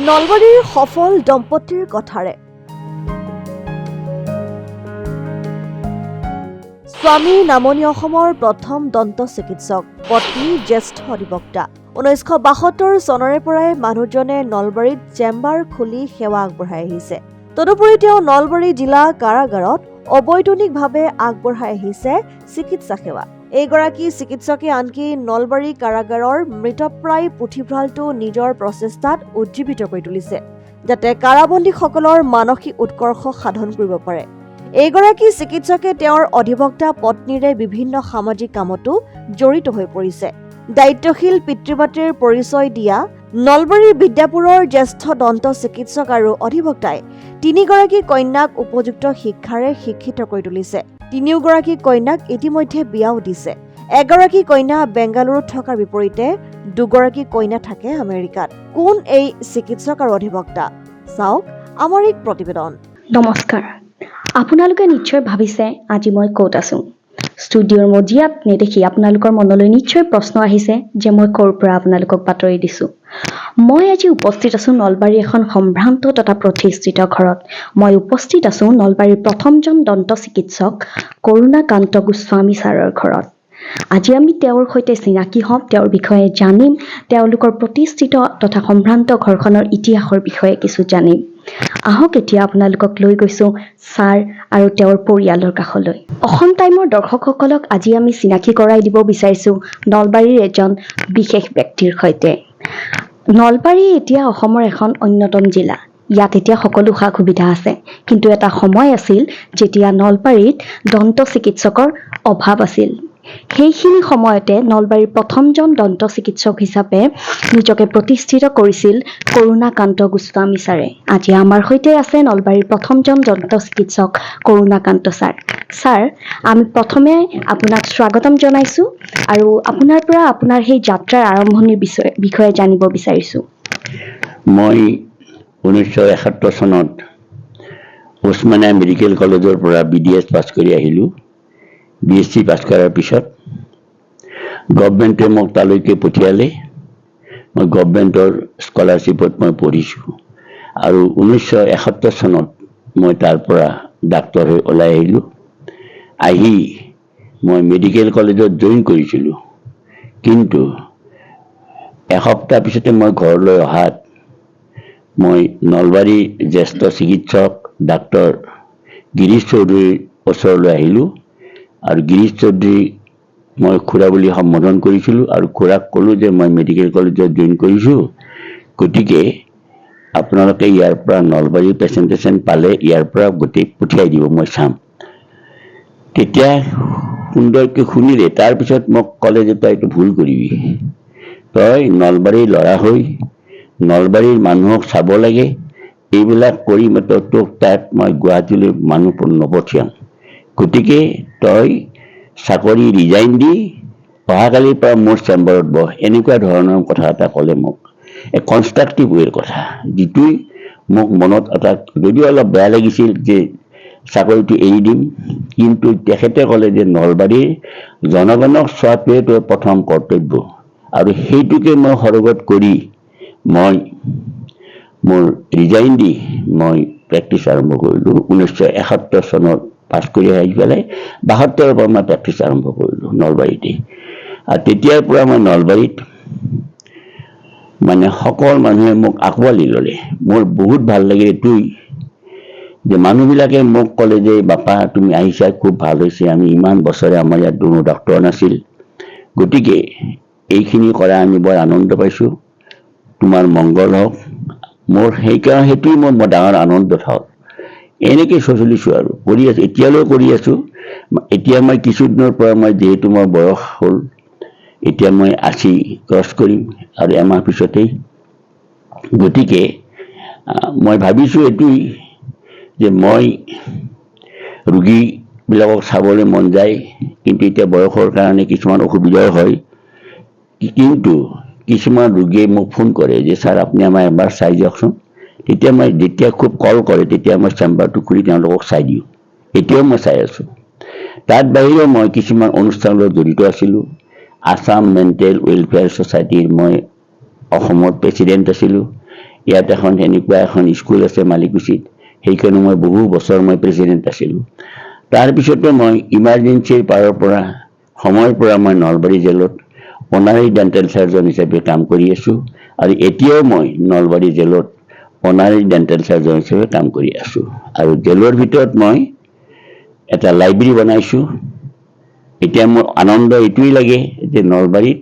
নলবাৰীৰ সফল দম্পতীৰ কথাৰে স্বামী নামনি অসমৰ প্ৰথম দন্ত চিকিৎসক, পত্নী জ্যেষ্ঠ অধিবক্তা। 1972 চনৰে পৰাই মানুহজনে নলবাৰীত চেম্বাৰ খুলি সেৱা আগবঢ়াই আহিছে। তদুপৰি তেওঁ নলবাৰী জিলা কাৰাগাৰত অবৈতনিকভাৱে আগবঢ়াই আহিছে চিকিৎসা সেৱা। এইগৰাকী চিকিৎসকে আনকি নলবাৰী কাৰাগাৰৰ মৃতপ্ৰায় পুথিভঁৰালটো নিজৰ প্ৰচেষ্টাত উজ্জীৱিত কৰি তুলিছে, যাতে কাৰাবন্দীসকলৰ মানসিক উৎকৰ্ষ সাধন কৰিব পাৰে। এইগৰাকী চিকিৎসকে তেওঁৰ অধিবক্তা পত্নীৰে বিভিন্ন সামাজিক কামতো জড়িত হৈ পৰিছে। দায়িত্বশীল পিতৃ-মাতৃৰ পৰিচয় দিয়া নলবাৰীৰ বিদ্যাপুৰৰ জ্যেষ্ঠ দন্ত চিকিৎসক আৰু অধিবক্তাই তিনিগৰাকী কন্যাক উপযুক্ত শিক্ষাৰে শিক্ষিত কৰি তুলিছে। তিনিওগৰাকী কন্যাক ইতিমধ্যে বিয়াও দিছে। এগৰাকী কন্যা বেংগালুৰুত থকাৰ বিপৰীতে দুগৰাকী কন্যা থাকে আমেৰিকাত। কোন এই চিকিৎসক আৰু অধিবক্তা? চাওক আমাৰ এক প্ৰতিবেদন। নমস্কাৰ। আপোনালোকে নিশ্চয় ভাবিছে আজি মই ক'ত আছো। ষ্টুডিঅ'ৰ মজিয়াত নেদেখি আপোনালোকৰ মনলৈ নিশ্চয় প্ৰশ্ন আহিছে যে মই ক'ৰ পৰা আপোনালোকক বাতৰি দিছো। মই আজি উপস্থিত আছো নলবাৰীৰ এখন সম্ভ্ৰান্ত তথা প্ৰতিষ্ঠিত ঘৰত। মই উপস্থিত আছো নলবাৰীৰ প্ৰথমজন দন্ত চিকিৎসক কৰুণাকান্ত গোস্বামী ছাৰৰ ঘৰত। আজি আমি তেওঁৰ সৈতে চিনাকি হ'ম, তেওঁৰ বিষয়ে জানিম, তেওঁলোকৰ প্ৰতিষ্ঠিত তথা সম্ভ্ৰান্ত ঘৰখনৰ ইতিহাসৰ বিষয়ে কিছু জানিম। আহক এতিয়া আপোনালোকক লৈ গৈছো ছাৰ আৰু তেওঁৰ পৰিয়ালৰ কাষলৈ। অসম টাইমৰ দৰ্শকসকলক আজি আমি চিনাকি কৰাই দিব বিচাৰিছো নলবাৰীৰ এজন বিশেষ ব্যক্তিৰ সৈতে। নলবাৰী এতিয়া অসমৰ এখন অন্যতম জিলা। ইয়াত এতিয়া সকলো সা সুবিধা আছে, কিন্তু এটা সময় আছিল যেতিয়া নলবাৰীত দন্ত চিকিৎসকৰ অভাৱ আছিল। সেইখিনি সময়তে নলবাৰীৰ প্ৰথমজন দন্ত চিকিৎসক হিচাপে নিজকে প্ৰতিষ্ঠিত কৰিছিল কৰুণাকান্ত গোস্বামী ছাৰে। আজি আমাৰ সৈতে আছে নলবাৰীৰ প্ৰথমজন দন্ত চিকিৎসক কৰুণাকান্ত ছাৰ। ছাৰ, আমি প্ৰথমে আপোনাক স্বাগতম জনাইছো আৰু আপোনাৰ পৰা আপোনাৰ সেই যাত্ৰাৰ আৰম্ভণিৰ বিষয়ে জানিব বিচাৰিছো। মই 1971 চনত ওচমানিয়া মেডিকেল কলেজৰ পৰা BDS পাছ কৰি আহিলোঁ। BSc পাছ কৰাৰ পিছত গভৰ্ণমেণ্টে মোক তালৈকে পঠিয়ালে। মই গভৰ্ণমেণ্টৰ স্কলাৰশ্বিপত মই পঢ়িছোঁ আৰু 1971 চনত মই তাৰ পৰা ডাক্তৰ হৈ ওলাই আহিলোঁ। আহি মই মেডিকেল কলেজত জইন কৰিছিলোঁ, কিন্তু এসপ্তাহ পিছতে মই ঘৰলৈ অহাত মই নলবাৰীৰ জ্যেষ্ঠ চিকিৎসক ডাক্তৰ গিৰীশ চৌধুৰীৰ ওচৰলৈ আহিলোঁ আৰু গিৰীশ চৌধুৰী মই খুৰা বুলি সম্বোধন কৰিছিলোঁ আৰু খুৰাক ক'লোঁ যে মই মেডিকেল কলেজত জইন কৰিছোঁ, গতিকে আপোনালোকে ইয়াৰ পৰা নলবাৰী পেচেণ্ট পালে ইয়াৰ পৰা গোটেই পঠিয়াই দিব, মই চাম। তেতিয়া সুন্দৰকৈ শুনিলে। তাৰপিছত মোক ক'লে যে তই এইটো ভুল কৰিবি, তই নলবাৰীৰ ল'ৰা হৈ নলবাৰীৰ মানুহক চাব লাগে, এইবিলাক কৰি তোক তাত মই গুৱাহাটীলৈ মানুহ নপঠিয়াম, গতিকে তই চাকৰি ৰিজাইন দি অহাকালিৰ পৰা মোৰ চেম্বাৰত বহ। এনেকুৱা ধৰণৰ কথা এটা ক'লে মোক, কনষ্ট্ৰাকটিভ ৱেৰ কথা, যিটোৱে মোক মনত এটা যদিও অলপ বেয়া লাগিছিল যে চাকৰিটো এৰি দিম, কিন্তু তেখেতে ক'লে যে নলবাৰীৰ জনগণক চোৱাটোৱে তোৰ প্ৰথম কৰ্তব্য আৰু সেইটোকে মই সৰগত কৰি মই মোৰ ৰিজাইন দি মই প্ৰেক্টিছ আৰম্ভ কৰিলোঁ। 1971 চনত পাছ কৰি আহি পেলাই 72ৰ পৰা মই প্ৰেক্টিছ আৰম্ভ কৰিলোঁ নলবাৰীতে। আৰু তেতিয়াৰ পৰা মই নলবাৰীত মানে সকলো মানুহে মোক আঁকোৱালি ল'লে। মোৰ বহুত ভাল লাগে এইটোই যে মানুহবিলাকে মোক ক'লে যে বাপা তুমি আহিছা, খুব ভাল হৈছে, আমি ইমান বছৰে আমাৰ ইয়াত কোনো ডক্তৰ নাছিল, গতিকে এইখিনি কৰা আমি বৰ আনন্দ পাইছোঁ, তোমাৰ মংগল হওক। মোৰ সেইটোৱেই মোৰ ডাঙৰ আনন্দ হওক। এনেকৈ চলিছোঁ আৰু কৰি আছোঁ, এতিয়ালৈ কৰি আছোঁ। এতিয়া মই কিছুদিনৰ পৰা মই যিহেতু মোৰ বয়স হ'ল, এতিয়া মই 80 ক্ৰছ কৰিম আৰু এমাহ পিছতেই, গতিকে মই ভাবিছোঁ এইটোৱেই যে মই ৰোগীবিলাকক চাবলৈ মন যায়, কিন্তু এতিয়া বয়সৰ কাৰণে কিছুমান অসুবিধাও হয়। কিন্তু কিছুমান ৰোগীয়ে মোক ফোন কৰে যে ছাৰ আপুনি আমাৰ এবাৰ চাই দিয়কচোন। তেতিয়া মই যেতিয়া খুব কল কৰে তেতিয়া মই চেম্বাৰটো খুলি তেওঁলোকক চাই দিওঁ। এতিয়াও মই চাই আছোঁ। তাত বাহিৰেও মই কিছুমান অনুষ্ঠানত জড়িত আছিলোঁ। আছাম মেণ্টেল ৱেলফেয়াৰ ছ'চাইটিৰ মই অসমৰ প্ৰেচিডেণ্ট আছিলোঁ। ইয়াত এনেকুৱা এখন স্কুল আছে মালিকুচিত, সেইখনো মই বহু বছৰ মই প্ৰেচিডেণ্ট আছিলোঁ। তাৰপিছতো মই ইমাৰ্জেঞ্চিৰ পাৰৰ পৰা সময়ৰ পৰা মই নলবাৰী জেলত অনাৰী ডেণ্টেল চাৰ্জন হিচাপে কাম কৰি আছোঁ, আৰু এতিয়াও মই নলবাৰী জেলত অনাৰী ডেণ্টেল চাৰ্জন হিচাপে কাম কৰি আছোঁ। আৰু জেলৰ ভিতৰত মই এটা লাইব্ৰেৰী বনাইছোঁ। এতিয়া মোৰ আনন্দ এইটোৱেই লাগে যে নলবাৰীত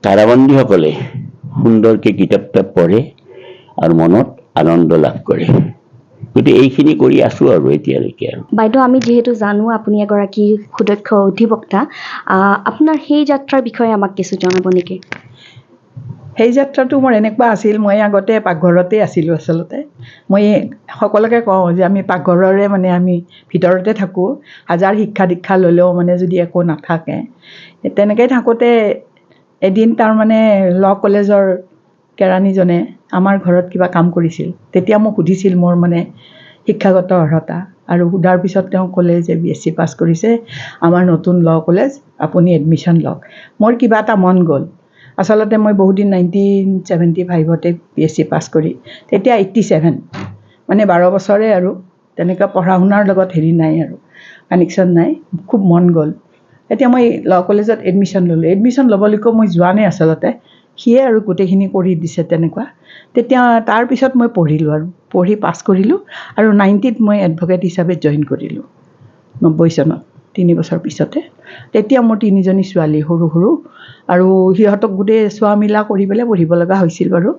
কাৰাবন্দীসকলে সুন্দৰকৈ কিতাপ পঢ়ে আৰু মনত আনন্দ লাভ কৰে। গতিকে এইখিনি কৰি আছোঁ আৰু এতিয়ালৈকে। আৰু বাইদেউ, আমি যিহেতু জানো আপুনি এগৰাকী সুদক্ষ অধিবক্তা, আপোনাৰ সেই যাত্ৰাৰ বিষয়ে আমাক কিছু জনাব নেকি? সেই যাত্ৰাটো মোৰ এনেকুৱা আছিল, মই আগতে পাকঘৰতে আছিলোঁ। আচলতে মই সকলোকে কওঁ যে আমি পাকঘৰৰে আমি ভিতৰতে থাকোঁ, হাজাৰ শিক্ষা দীক্ষা ল'লেও যদি একো নাথাকে। তেনেকৈ থাকোঁতে এদিন ল' কলেজৰ কেৰাণীজনে আমাৰ ঘৰত কিবা কাম কৰিছিল। তেতিয়া মোক সুধিছিল মোৰ শিক্ষাগত অৰ্হতা, আৰু সোধাৰ পিছত তেওঁ ক'লে যে BSc পাছ কৰিছে আমাৰ নতুন ল' কলেজ, আপুনি এডমিশ্যন লওক। মোৰ কিবা এটা মন গ'ল। আচলতে মই বহুদিন 1975তে BSc পাছ কৰি, তেতিয়া 87, 12 বছৰে আৰু তেনেকুৱা পঢ়া শুনাৰ লগত নাই আৰু কানেকশ্যন নাই। খুব মন গ'ল। এতিয়া মই ল' কলেজত এডমিশ্যন ল'লোঁ। এডমিশ্যন ল'বলৈকো মই যোৱা নাই আচলতে, সিয়ে আৰু গোটেইখিনি কৰি দিছে তেনেকুৱা। তেতিয়া তাৰপিছত মই পঢ়িলোঁ, আৰু পঢ়ি পাছ কৰিলোঁ, আৰু 90ত মই এডভকেট হিচাপে জইন কৰিলোঁ 90 চনত, 3 বছৰ পিছতে। তেতিয়া মোৰ 3জনী ছোৱালী সৰু সৰু, আৰু সিহঁতক গোটেই চোৱা মিলা কৰি পেলাই পঢ়িব লগা হৈছিল বাৰু।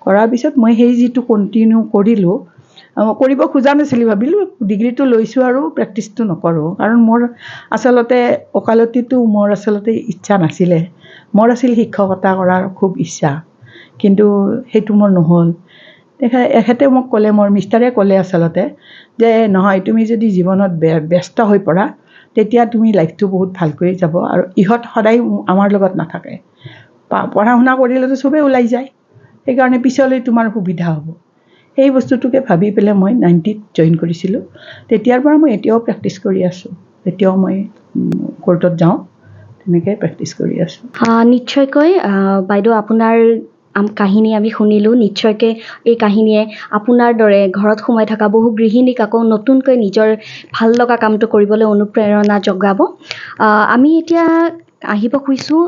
কৰাৰ পিছত মই সেই যিটো কণ্টিনিউ কৰিলোঁ, কৰিব খোজা নাছিলোঁ, ভাবিলোঁ ডিগ্ৰীটো লৈছোঁ আৰু প্ৰেক্টিছটো নকৰোঁ। কাৰণ মোৰ আচলতে ওকালতিটো মোৰ আচলতে ইচ্ছা নাছিলে। মোৰ আছিল শিক্ষকতা কৰাৰ খুব ইচ্ছা, কিন্তু সেইটো মোৰ নহ'ল। এখেতে মোক ক'লে, মোৰ মিষ্টাৰে ক'লে আচলতে, যে নহয়, তুমি যদি জীৱনত ব্যস্ত হৈ পৰা তেতিয়া তুমি লাইফটো বহুত ভালকৈ যাব, আৰু ইহঁত সদায় আমাৰ লগত নাথাকে। পঢ়া শুনা কৰিলেতো চবেই ওলাই যায়, সেইকাৰণে পিছলৈ তোমাৰ সুবিধা হ'ব। সেই বস্তুটোকে ভাবি পেলাই মই 90ত জইন কৰিছিলোঁ। তেতিয়াৰ পৰা মই এতিয়াও প্ৰেক্টিছ কৰি আছোঁ। এতিয়াও মই কোৰ্টত যাওঁ, তেনেকৈ প্ৰেক্টিছ কৰি আছোঁ। নিশ্চয়কৈ বাইদেউ, আপোনাৰ কাহিনী আমি শুনিলোঁ। নিশ্চয়কৈ এই কাহিনীয়ে আপোনাৰ দৰে ঘৰত সোমাই থকা বহু গৃহিণীক আকৌ নতুনকৈ নিজৰ ভাল লগা কামটো কৰিবলৈ অনুপ্ৰেৰণা যোগাব। আমি এতিয়া আহিব খুজিছোঁ,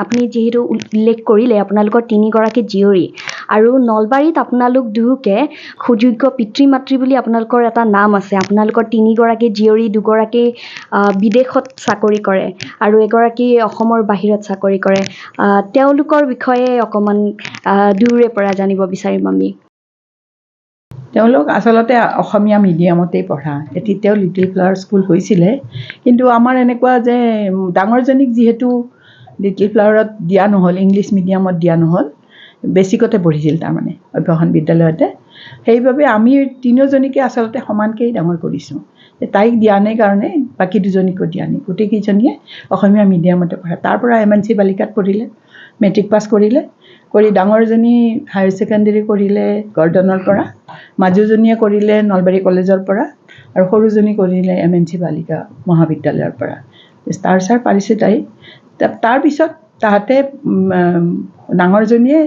আপুনি যিহেতু উল্লেখ কৰিলে আপোনালোকৰ 3গৰাকী জীয়ৰী, আৰু নলবাৰীত আপোনালোক দুয়োকে সুযোগ্য পিতৃ মাতৃ বুলি আপোনালোকৰ এটা নাম আছে। আপোনালোকৰ 3গৰাকী জীয়ৰী, 2গৰাকী বিদেশত চাকৰি কৰে, আৰু এগৰাকী অসমৰ বাহিৰত চাকৰি কৰে। তেওঁলোকৰ বিষয়ে অকণমান দূৰৰে পৰা জানিব বিচাৰিম আমি। তেওঁলোক আচলতে অসমীয়া মিডিয়ামতেই পঢ়া। তেতিয়াও লিটিল ফ্লাৱাৰ স্কুল হৈছিলে, কিন্তু আমাৰ এনেকুৱা যে ডাঙৰজনীক যিহেতু লিটিল ফ্লাৱাৰত দিয়া নহ'ল, ইংলিছ মিডিয়ামত দিয়া নহ'ল, বেছিকতে পঢ়িছিল অভ্যাসন বিদ্যালয়তে। সেইবাবে আমি 3জনীকে আচলতে সমানকেই ডাঙৰ কৰিছোঁ। তাইক দিয়া নাই কাৰণে বাকী 2জনীকো দিয়া নাই। গোটেইকেইজনীয়ে অসমীয়া মিডিয়ামতে পঢ়া। তাৰ পৰা MNC বালিকাত পঢ়িলে, মেট্ৰিক পাছ কৰিলে। কৰি ডাঙৰজনী হায়াৰ ছেকেণ্ডেৰী কৰিলে গৰ্ডনৰ পৰা, মাজুজনীয়ে কৰিলে নলবাৰী কলেজৰ পৰা, আৰু সৰুজনী কৰিলে MNC বালিকা মহাবিদ্যালয়ৰ পৰা। ষ্টাৰ পাৰিছে তাই। তাৰপিছত তাহাঁতে ডাঙৰজনীয়ে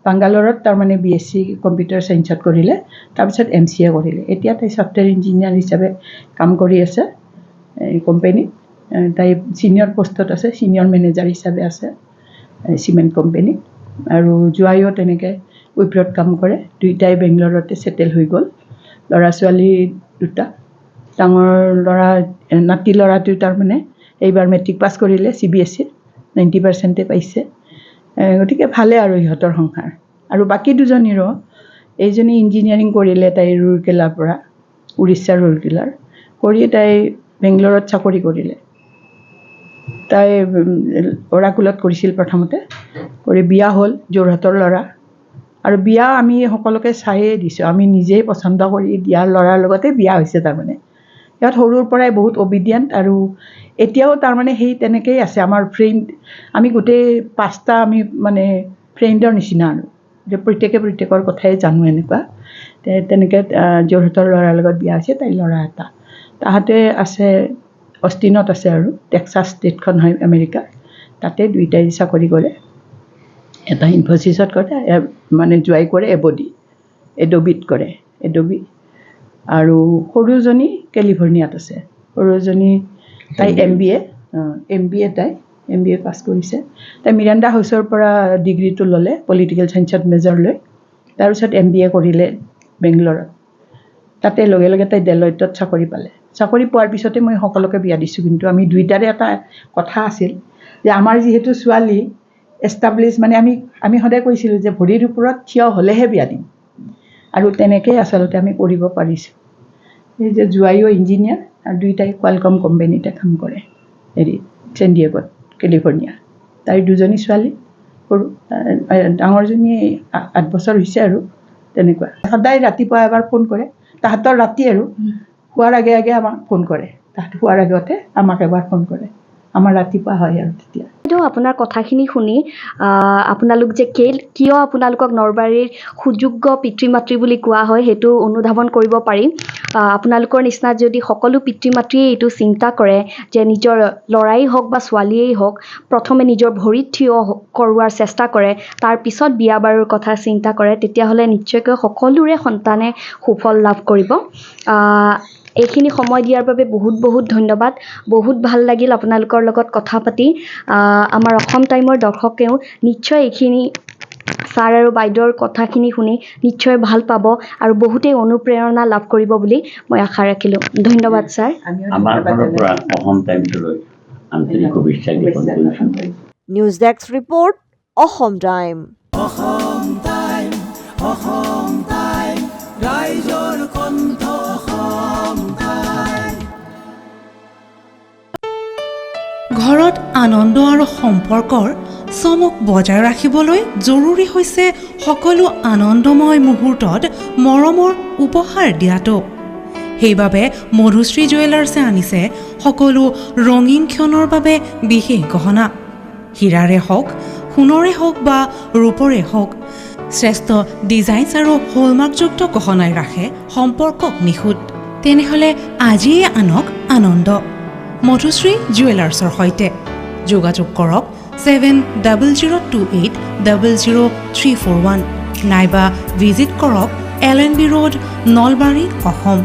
বাংগালোৰত BSc কম্পিউটাৰ ছায়েন্সত কৰিলে, তাৰপিছত MCA কৰিলে। এতিয়া তাই ছফ্টৱেৰ ইঞ্জিনিয়াৰ হিচাপে কাম কৰি আছে এই কোম্পানীত। তাই ছিনিয়ৰ পষ্টত আছে, ছিনিয়ৰ মেনেজাৰ হিচাপে আছে চিমেণ্ট কোম্পানীত। আৰু জোৱাইও তেনেকৈ উইপ্ৰত কাম কৰে। দুয়োটাই বেংগলৰতে ছেটেল হৈ গ'ল। ল'ৰা ছোৱালী 2টা। ডাঙৰ নাতি ল'ৰাটো এইবাৰ মেট্ৰিক পাছ কৰিলে CBSE, 90% পাইছে। গতিকে ভালে আৰু ইহঁতৰ সংসাৰ। আৰু বাকী 2জনীৰো, এইজনী ইঞ্জিনিয়াৰিং কৰিলে, তাই ৰুৰকেলাৰ পৰা, উৰিষ্যাৰ ৰুৰকেলাৰ কৰি তাই বেংগলৰত চাকৰি কৰিলে। তাই অৰাকুলত কৰিছিল প্ৰথমতে, কৰি বিয়া হ'ল, যোৰহাটৰ ল'ৰা। আৰু বিয়া আমি সকলোকে চায়েই দিছোঁ, আমি নিজেই পচন্দ কৰি দিয়াৰ ল'ৰাৰ লগতে বিয়া হৈছে। সিহঁত সৰুৰ পৰাই বহুত অবিডিয়েণ্ট, আৰু এতিয়াও সেই তেনেকেই আছে। আমাৰ ফ্ৰেণ্ড, আমি গোটেই 5টা আমি ফ্ৰেণ্ডৰ নিচিনা, আৰু যে প্ৰত্যেকৰ কথাই জানো এনেকুৱা। তেনেকৈ যোৰহাটৰ ল'ৰাৰ লগত বিয়া হৈছে। তাইৰ ল'ৰা এটা। তাহাঁতে আছে অষ্টিনত আছে, আৰু টেক্সাছ ষ্টেটখন হয় আমেৰিকাৰ, তাতে দুয়োটাই চাকৰি কৰে। এটা ইনফ'চিছত কৰে, মানে জোৱাই কৰে এডবিত কৰে, এডবি। আৰু সৰুজনী কেলিফৰ্ণিয়াত আছে। সৰুজনী তাই MBA তাই MBA পাছ কৰিছে। তাই মিৰাণ্ডা হাউচৰ পৰা ডিগ্ৰীটো ল'লে, পলিটিকেল ছায়েন্সত মেজৰ লৈ। তাৰপিছত MBA কৰিলে বেংগলোৰত। তাতে লগে লগে তাই ডেলইটত চাকৰি পালে। চাকৰি পোৱাৰ পিছতে মই সকলোকে বিয়া দিছোঁ। কিন্তু আমি দুইটাৰে এটা কথা আছিল যে আমাৰ যিহেতু ছোৱালী এষ্টাব্লিছ, মানে আমি সদায় কৈছিলোঁ যে ভৰিৰ ওপৰত থিয় হ'লেহে বিয়া দিম, আৰু তেনেকৈ আচলতে আমি কৰিব পাৰিছোঁ। এই যে জোৱাইও ইঞ্জিনিয়াৰ, আৰু দুইটাই কোৱালকম কোম্পানীতে কাম কৰে ছেন ডিয়েগোত, কেলিফৰ্ণিয়া। তাইৰ দুজনী ছোৱালী, সৰু ডাঙৰজনী 8 বছৰ হৈছে আৰু তেনেকুৱা। সদায় ৰাতিপুৱা এবাৰ ফোন কৰে, তাহাঁতৰ ৰাতি আৰু শোৱাৰ আগে আগে আমাক ফোন কৰে, তাহাঁত শোৱাৰ আগতে আমাক এবাৰ ফোন কৰে, আমাৰ ৰাতিপুৱা হয় আৰু তেতিয়া। আপোনাৰ কথাখিনি শুনি আপোনালোক যে কিয় আপোনালোকক নলবাৰীৰ সুযোগ্য পিতৃ মাতৃ বুলি কোৱা হয় সেইটো অনুধাৱন কৰিব পাৰি। আপোনালোকৰ নিচিনা যদি সকলো পিতৃ মাতৃয়ে এইটো চিন্তা কৰে যে নিজৰ ল'ৰাই হওক বা ছোৱালীয়েই হওক প্ৰথমে নিজৰ ভৰিত থিয় কৰোৱাৰ চেষ্টা কৰে, তাৰপিছত বিয়া বাৰুৰ কথা চিন্তা কৰে, তেতিয়াহ'লে নিশ্চয়কৈ সকলোৰে সন্তানে সুফল লাভ কৰিব। এইখিনি সময় দিয়াৰ বাবে বহুত বহুত ধন্যবাদ। বহুত ভাল লাগিল আপোনালোকৰ লগত কথা পাতি। আমাৰ অসম টাইমৰ দৰ্শকেও নিশ্চয় এইখিনি ছাৰ আৰু বাইদেউৰ কথাখিনি শুনি নিশ্চয় ভাল পাব আৰু বহুতেই অনুপ্ৰেৰণা লাভ কৰিব বুলি মই আশা ৰাখিলোঁ। ধন্যবাদ ছাৰ। আমাৰ ফালৰ পৰা অসম টাইমছলৈ আন্তৰিক শুভেচ্ছা জ্ঞাপন কৰিছোঁ। News desk report, Assam time. ৰাইজৰ কণ্ঠ অসম টাইম। ঘৰত আনন্দ আৰু সম্পৰ্কৰ চমক বজাই ৰাখিবলৈ জৰুৰী হৈছে সকলো আনন্দময় মুহূৰ্তত মৰমৰ উপহাৰ দিয়াটো। সেইবাবে মধুশ্ৰী জুৱেলাৰ্ছে আনিছে সকলো ৰঙীন ক্ষণৰ বাবে বিশেষ গহনা। হীৰাৰে হওক, সোণৰে হওক বা ৰূপৰে হওক, শ্ৰেষ্ঠ ডিজাইনছ আৰু হলমাৰ্কযুক্ত গহনাই ৰাখে সম্পৰ্কক নিখুঁত। তেনেহ'লে আজিয়ে আনক আনন্দ মধুশ্ৰী জুৱেলাৰ্ছৰ সৈতে। যোগাযোগ কৰক 7028000341 নাইবা ভিজিট কৰক LNB ৰোড, নলবাৰী, অসম।